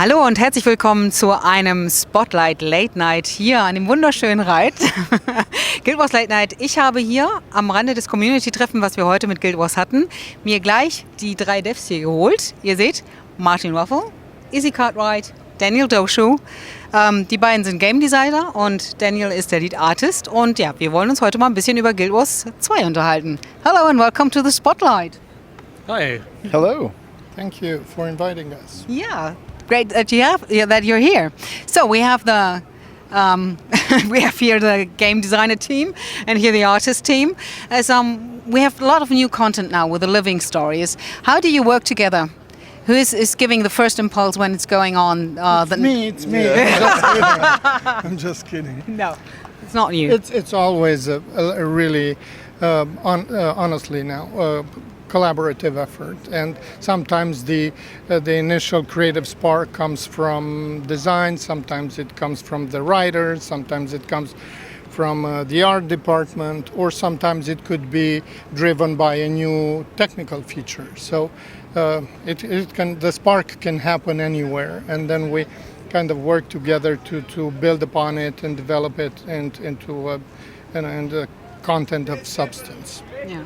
Hallo und herzlich willkommen zu einem Spotlight Late Night hier an dem wunderschönen Reit. Guild Wars Late Night. Ich habe hier am Rande des Community-Treffen, was wir heute mit Guild Wars hatten, mir gleich die 3 Devs hier geholt. Ihr seht, Matt Wuerffel, Isaiah Cartwright, Dociu. Die beiden sind Game Designer und Daniel ist der Lead Artist. Und ja, wir wollen uns heute mal ein bisschen über Guild Wars 2 unterhalten. Hello and welcome to the Spotlight. Hi. Hello. Thank you for inviting us. Yeah. Great that you're here. So we have the we have here the game designer team and here the artist team. As we have a lot of new content now with the living stories. How do you work together? Who is giving the first impulse when it's going on? It's me. Yeah. I'm just kidding. No, it's not you. It's always a really, honestly now, collaborative effort, and sometimes the initial creative spark comes from design, sometimes it comes from the writers, sometimes it comes from the art department, or sometimes it could be driven by a new technical feature. So the spark can happen anywhere, and then we kind of work together to build upon it and develop it into a content of substance. Yeah.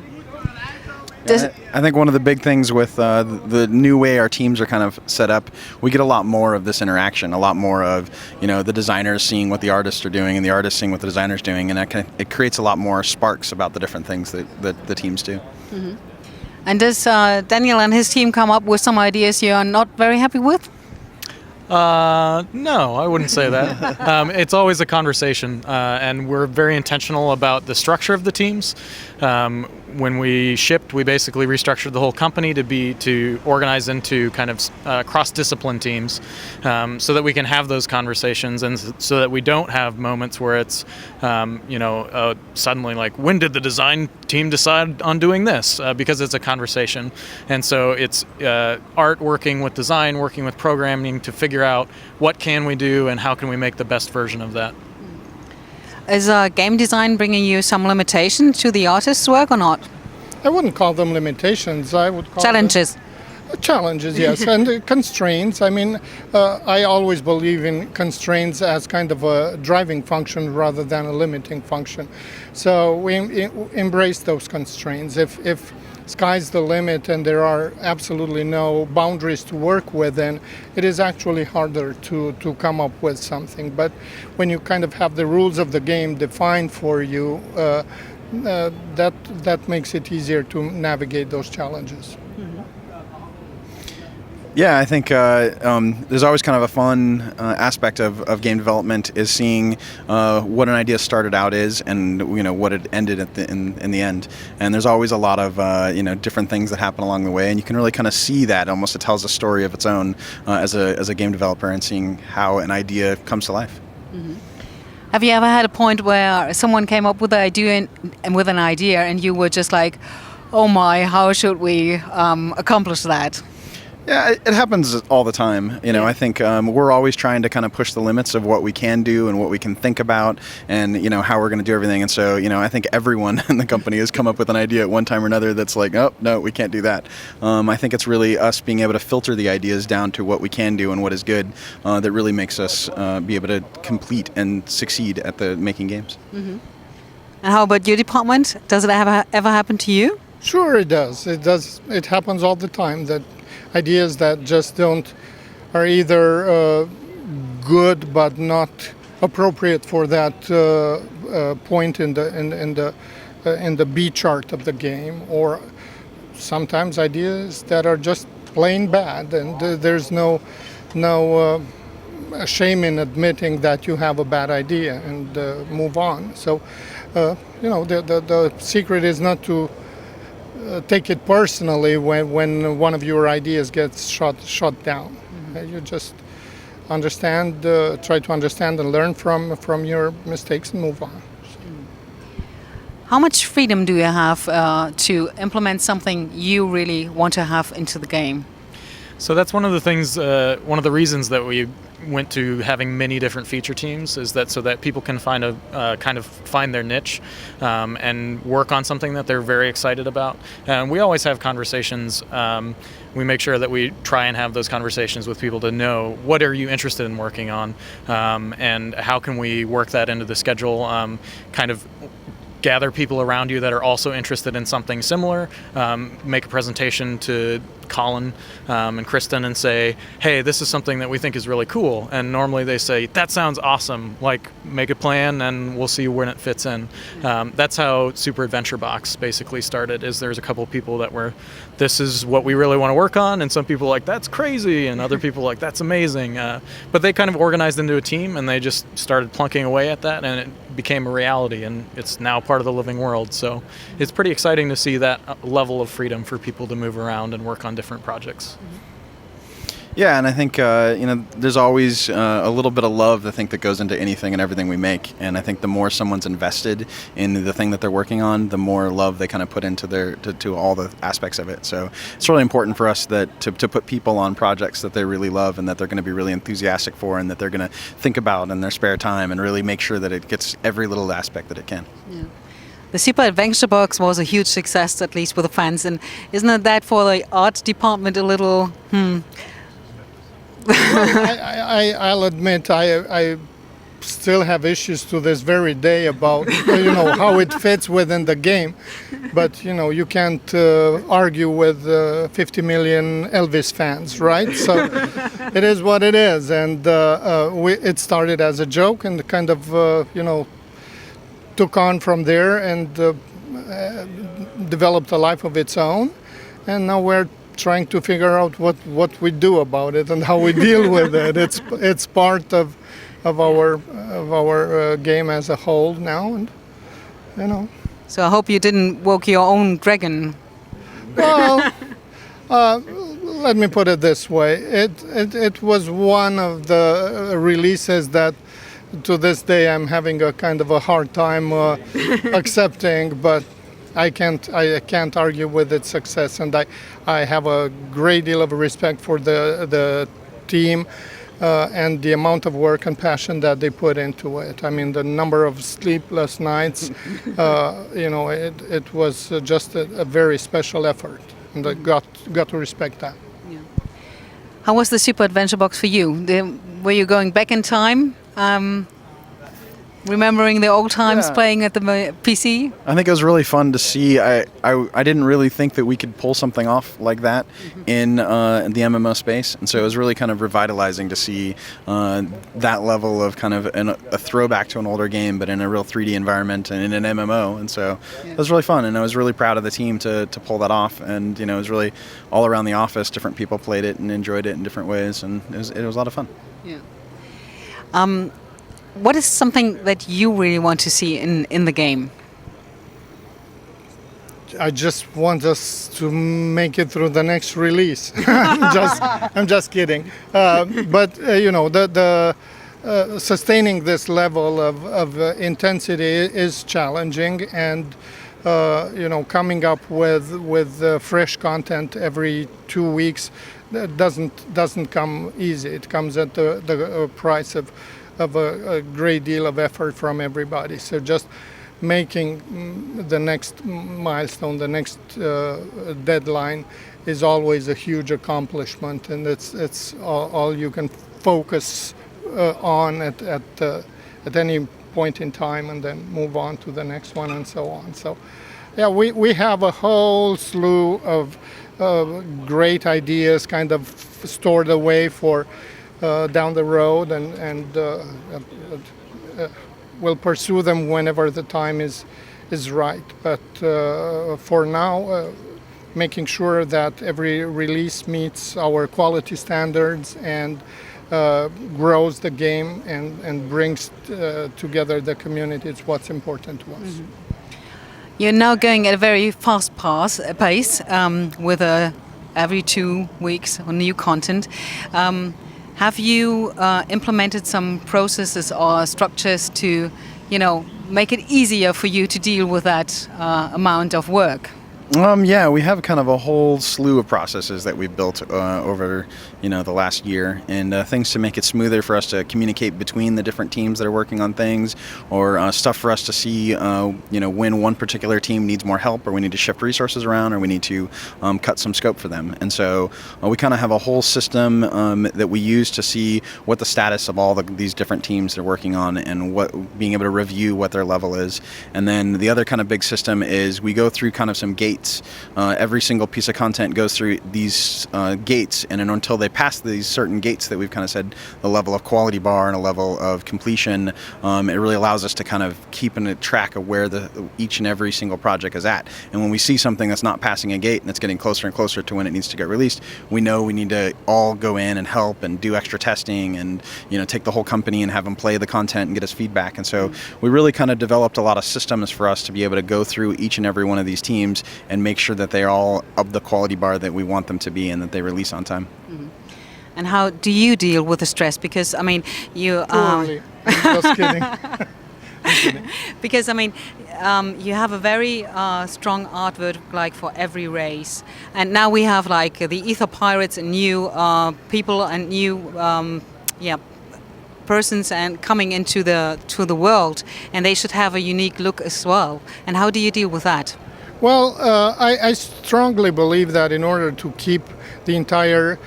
I think one of the big things with the new way our teams are kind of set up, we get a lot more of this interaction, a lot more of the designers seeing what the artists are doing and the artists seeing what the designers are doing, and it creates a lot more sparks about the different things that the teams do. Mm-hmm. And does Daniel and his team come up with some ideas you are not very happy with? No, I wouldn't say that. It's always a conversation, and we're very intentional about the structure of the teams. When we shipped, we basically restructured the whole company to organize into kind of cross-discipline teams, so that we can have those conversations, and so that we don't have moments where it's, suddenly like, when did the design team decide on doing this? Because it's a conversation, and so it's art working with design, working with programming to figure out what can we do and how can we make the best version of that. Is game design bringing you some limitation to the artist's work or not? I wouldn't call them limitations. I would call challenges. Them challenges, yes, and constraints. I mean, I always believe in constraints as kind of a driving function rather than a limiting function. So we embrace those constraints. If sky's the limit and there are absolutely no boundaries to work with, then it is actually harder to come up with something. But when you kind of have the rules of the game defined for you, that makes it easier to navigate those challenges. Yeah, I think there's always kind of a fun aspect of game development is seeing what an idea started out is and what it ended in the end. And there's always a lot of different things that happen along the way, and you can really kind of see that almost. It tells a story of its own as a game developer, and seeing how an idea comes to life. Mm-hmm. Have you ever had a point where someone came up with an idea and you were just like, oh my, how should we accomplish that? Yeah, it happens all the time. I think we're always trying to kind of push the limits of what we can do and what we can think about, and how we're going to do everything. And so, I think everyone in the company has come up with an idea at one time or another that's like, oh no, we can't do that. I think it's really us being able to filter the ideas down to what we can do and what is good that really makes us be able to complete and succeed at the making games. Mm-hmm. And how about your department? Does it ever happen to you? Sure, it does. It does. It happens all the time that ideas that just are either good but not appropriate for that point in the B chart of the game, or sometimes ideas that are just plain bad, and there's no shame in admitting that you have a bad idea and move on. So the secret is not to take it personally when one of your ideas gets shot down. Mm-hmm. You just try to understand and learn from your mistakes and move on. How much freedom do you have to implement something you really want to have into the game? So that's one of the things, one of the reasons that we went to having many different feature teams, is that so that people can find find their niche and work on something that they're very excited about. And we always have conversations. We make sure that we try and have those conversations with people to know what are you interested in working on, and how can we work that into the schedule. Kind of gather people around you that are also interested in something similar, make a presentation to Colin and Kristen and say, hey, this is something that we think is really cool. And normally they say, that sounds awesome, like make a plan and we'll see when it fits in. That's how Super Adventure Box basically started, is there's a couple of people that were, this is what we really want to work on, and some people like, that's crazy, and other people like, that's amazing. But they kind of organized into a team and they just started plunking away at that, and it became a reality, and it's now part of the living world. So it's pretty exciting to see that level of freedom for people to move around and work on different projects. Yeah, and I think there's always a little bit of love, I think, that goes into anything and everything we make. And I think the more someone's invested in the thing that they're working on, the more love they kind of put into to all the aspects of it. So it's really important for us that to put people on projects that they really love and that they're going to be really enthusiastic for and that they're going to think about in their spare time, and really make sure that it gets every little aspect that it can. Yeah. The Super Adventure Box was a huge success, at least with the fans, and isn't it that for the art department a little? Well, I'll admit I still have issues to this very day about how it fits within the game, but you can't argue with 50 million Elvis fans, right? So it is what it is, and it started as a joke and kind of took on from there and developed a life of its own, and now we're trying to figure out what we do about it and how we deal with it. It's part of our game as a whole now, and So I hope you didn't woke your own dragon. Well, let me put it this way: it was one of the releases that, to this day, I'm having a kind of a hard time accepting, but I can't argue with its success, and I have a great deal of respect for the team and the amount of work and passion that they put into it. I mean, the number of sleepless nights, it was just a very special effort, and I got to respect that. Yeah. How was the Super Adventure Box for you? Were you going back in time? Remembering the old times playing at the PC? I think it was really fun to see. I didn't really think that we could pull something off like that in the MMO space, and so it was really kind of revitalizing to see that level of kind of a throwback to an older game, but in a real 3D environment and in an MMO, and so it was really fun, and I was really proud of the team to pull that off, and it was really all around the office, different people played it and enjoyed it in different ways, and it was a lot of fun. Yeah. What is something that you really want to see in the game? I just want us to make it through the next release. I'm just kidding. But the sustaining this level of intensity is challenging, and coming up with fresh content every 2 weeks doesn't come easy. It comes at the price of a great deal of effort from everybody. So just making the next milestone, the next deadline, is always a huge accomplishment, and it's all you can focus on at any point in time, and then move on to the next one and so on. So yeah, we have a whole slew of great ideas kind of stored away for down the road, and we'll pursue them whenever the time is right. But for now, making sure that every release meets our quality standards and grows the game and brings together the community is what's important to us. Mm-hmm. You're now going at a very fast pace with every 2 weeks on new content. Have you implemented some processes or structures to, make it easier for you to deal with that amount of work? Yeah, we have kind of a whole slew of processes that we've built over, the last year, and things to make it smoother for us to communicate between the different teams that are working on things, or stuff for us to see, when one particular team needs more help, or we need to shift resources around, or we need to cut some scope for them. And so we kind of have a whole system that we use to see what the status of all these different teams they're working on, and being able to review what their level is. And then the other kind of big system is we go through kind of some gates. Every single piece of content goes through these gates, and until they pass these certain gates that we've kind of said the level of quality bar and a level of completion, it really allows us to kind of keep in a track of where each and every single project is at. And when we see something that's not passing a gate and it's getting closer and closer to when it needs to get released, we know we need to all go in and help and do extra testing, and take the whole company and have them play the content and get us feedback. And so we really kind of developed a lot of systems for us to be able to go through each and every one of these teams and make sure that they're all of the quality bar that we want them to be, and that they release on time. Mm-hmm. And how do you deal with the stress? Because you Poorly. Just kidding. because you have a very strong artwork like for every race, and now we have like the Ether Pirates and new people and new persons and coming into the world, and they should have a unique look as well. And how do you deal with that? Well, I strongly believe that in order to keep the entire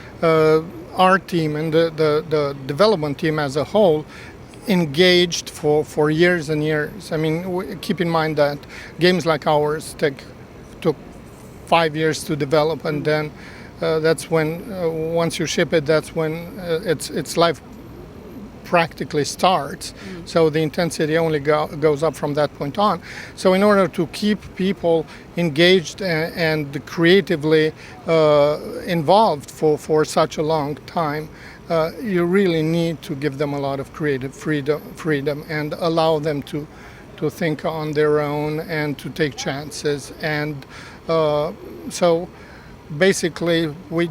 art team and the development team as a whole engaged for years and years. Keep in mind that games like ours took 5 years to develop, and then that's when once you ship it, that's when its life practically starts. So the intensity only goes up from that point on. So in order to keep people engaged and creatively involved for such a long time, you really need to give them a lot of creative freedom and allow them to think on their own and to take chances. And so basically we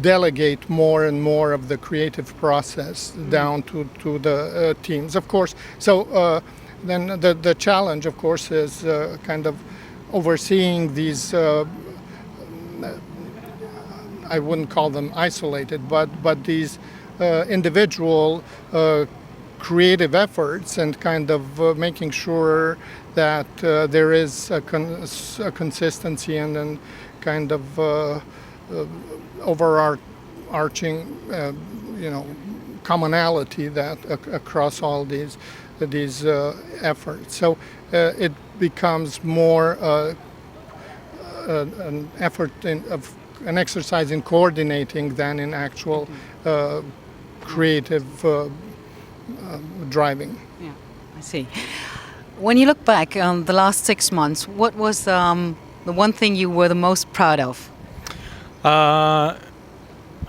delegate more and more of the creative process down to the teams, of course. So then the challenge, of course, is kind of overseeing these. I wouldn't call them isolated, but these individual creative efforts, and kind of making sure that there is a consistency and then kind of overarching, commonality that across all these efforts. So it becomes more an effort of an exercise in coordinating than in actual creative driving. Yeah, I see. When you look back on the last 6 months, what was the one thing you were the most proud of?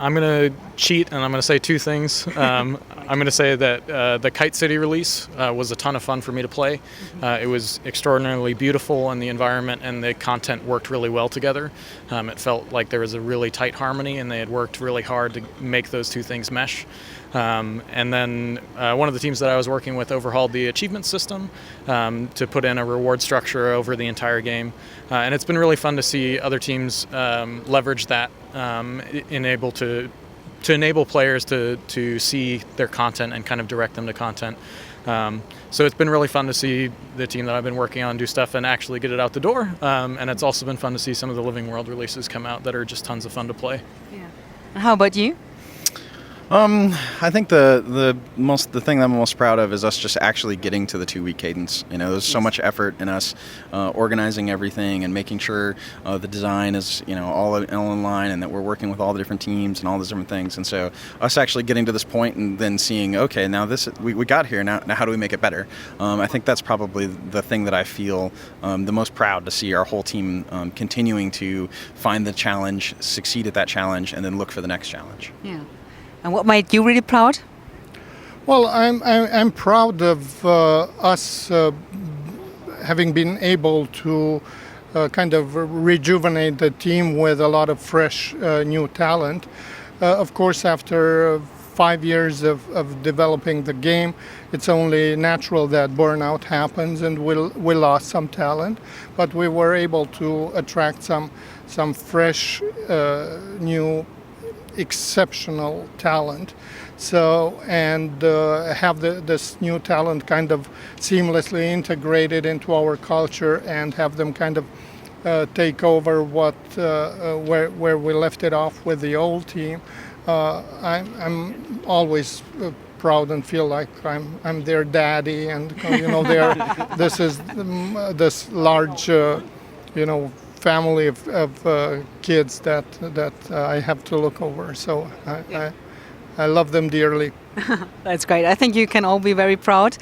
I'm going to cheat, and I'm going to say two things. I'm going to say that the Kite City release was a ton of fun for me to play. It was extraordinarily beautiful, and the environment and the content worked really well together. It felt like there was a really tight harmony, and they had worked really hard to make those two things mesh. And then one of the teams that I was working with overhauled the achievement system to put in a reward structure over the entire game. And it's been really fun to see other teams leverage that, to enable players to see their content and kind of direct them to content. So it's been really fun to see the team that I've been working on do stuff and actually get it out the door. And it's also been fun to see some of the Living World releases come out that are just tons of fun to play. Yeah. And how about you? I think the thing that I'm most proud of is us just actually getting to the 2-week cadence. There's so much effort in us organizing everything and making sure the design is all in line, and that we're working with all the different teams and all those different things. And so us actually getting to this point and then seeing, okay, now we got here. Now how do we make it better? I think that's probably the thing that I feel the most proud to see our whole team continuing to find the challenge, succeed at that challenge, and then look for the next challenge. Yeah. And what made you really proud? Well, I'm proud of us having been able to kind of rejuvenate the team with a lot of fresh new talent. Of course, after 5 years of developing the game, it's only natural that burnout happens, and we lost some talent, but we were able to attract some fresh, new, exceptional talent. So, and have this new talent kind of seamlessly integrated into our culture and have them kind of take over where we left it off with the old team. I'm always proud and feel like I'm their daddy, and this is this large family of kids that I have to look over. So I love them dearly. That's great. I think you can all be very proud.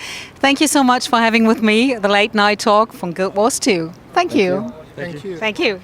Thank you so much for having with me the late night talk from Guild Wars 2. Thank you. Thank you. Thank you.